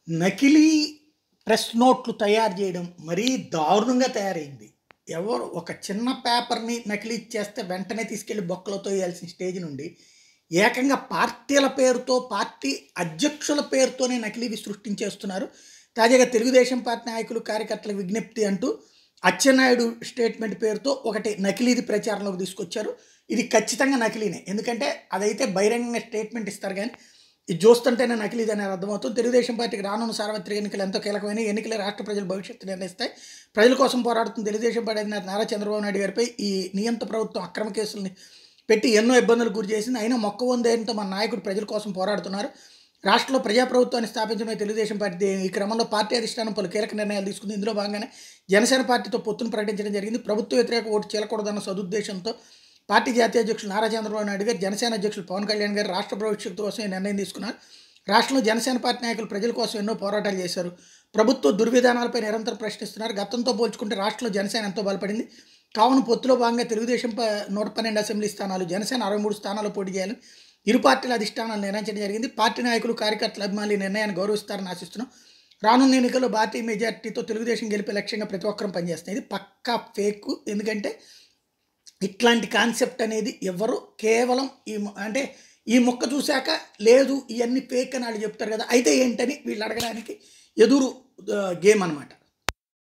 నకిలీ ప్రెస్ నోట్లు తయారు చేయడం మరీ దారుణంగా తయారైంది. ఎవరు ఒక చిన్న పేపర్‌ని నకిలీ చేస్తే వెంటనే తీసుకెళ్ళి బొక్కలో తోయాల్సిన స్టేజ్ నుండి, ఏకంగా పార్టీల పేరుతో, పార్టీ అధ్యక్షుల పేరుతోనే నకిలీవి సృష్టించేస్తున్నారు. తాజాగా తెలుగుదేశం పార్టీ నాయకులు, కార్యకర్తలకు విజ్ఞప్తి అంటూ అచ్చెన్నాయుడు స్టేట్మెంట్ పేరుతో ఒకటి నకిలీది ప్రచారంలోకి తీసుకొచ్చారు. ఇది ఖచ్చితంగా నకిలీనే. ఎందుకంటే అదైతే బహిరంగంగా స్టేట్మెంట్ ఇస్తారు గానీ, ఇది చూస్తుంటేనే నకిలీదని అర్థమవుతుంది. తెలుగుదేశం పార్టీకి రానున్న సార్వత్రిక ఎన్నికలు ఎంతో కీలకమైన ఎన్నికలే రాష్ట్ర ప్రజల భవిష్యత్తు నిర్ణయిస్తాయి. ప్రజల కోసం పోరాడుతున్న తెలుగుదేశం పార్టీ అధినేత నారా చంద్రబాబు నాయుడు గారిపై ఈ నియంత ప్రభుత్వం అక్రమ కేసుల్ని పెట్టి ఎన్నో ఇబ్బందులకు గురి చేసింది. అయినా మొక్కవొందేంతో మన నాయకుడు ప్రజల కోసం పోరాడుతున్నారు. రాష్ట్రంలో ప్రజాప్రభుత్వాన్ని స్థాపించడమే తెలుగుదేశం పార్టీ. ఈ క్రమంలో పార్టీ అధిష్టానం పలు కీలక నిర్ణయాలు తీసుకుంది. ఇందులో భాగంగానే జనసేన పార్టీతో పొత్తును ప్రకటించడం జరిగింది. ప్రభుత్వ వ్యతిరేక ఓటు చీలకూడదన్న సదుద్దేశంతో పార్టీ జాతీయ అధ్యక్షులు నారా చంద్రబాబు నాయుడు గారు, జనసేన అధ్యక్షులు పవన్ కళ్యాణ్ గారు రాష్ట్ర భవిష్యత్తు కోసం ఈ నిర్ణయం తీసుకున్నారు. రాష్ట్రంలో జనసేన పార్టీ నాయకులు ప్రజల కోసం ఎన్నో పోరాటాలు చేశారు. ప్రభుత్వ దుర్విధానాలపై నిరంతరం ప్రశ్నిస్తున్నారు. గతంతో పోల్చుకుంటే రాష్ట్రంలో జనసేన ఎంతో బలపడింది. కావున పొత్తులో భాగంగా తెలుగుదేశం 112 అసెంబ్లీ స్థానాలు, జనసేన 63 స్థానాల్లో పోటీ చేయాలని ఇరు పార్టీల అధిష్టానాలు నిర్ణయించడం జరిగింది. పార్టీ నాయకులు, కార్యకర్తల అభిమానులు ఈ నిర్ణయాన్ని గౌరవిస్తారని ఆశిస్తున్నాం. రానున్న ఎన్నికల్లో భారీ మెజార్టీతో తెలుగుదేశం గెలిపే లక్ష్యంగా ప్రతి ఒక్కరం పనిచేస్తాం. ఇది పక్కా ఫేక్. ఎందుకంటే ఇట్లాంటి కాన్సెప్ట్ అనేది ఎవరు కేవలం అంటే ఈ మొక్క చూశాక లేదు ఇవన్నీ ఫేక్ అని వాళ్ళు చెప్తారు కదా, అయితే ఏంటని వీళ్ళు అడగడానికి ఎదురు గేమ్ అనమాట.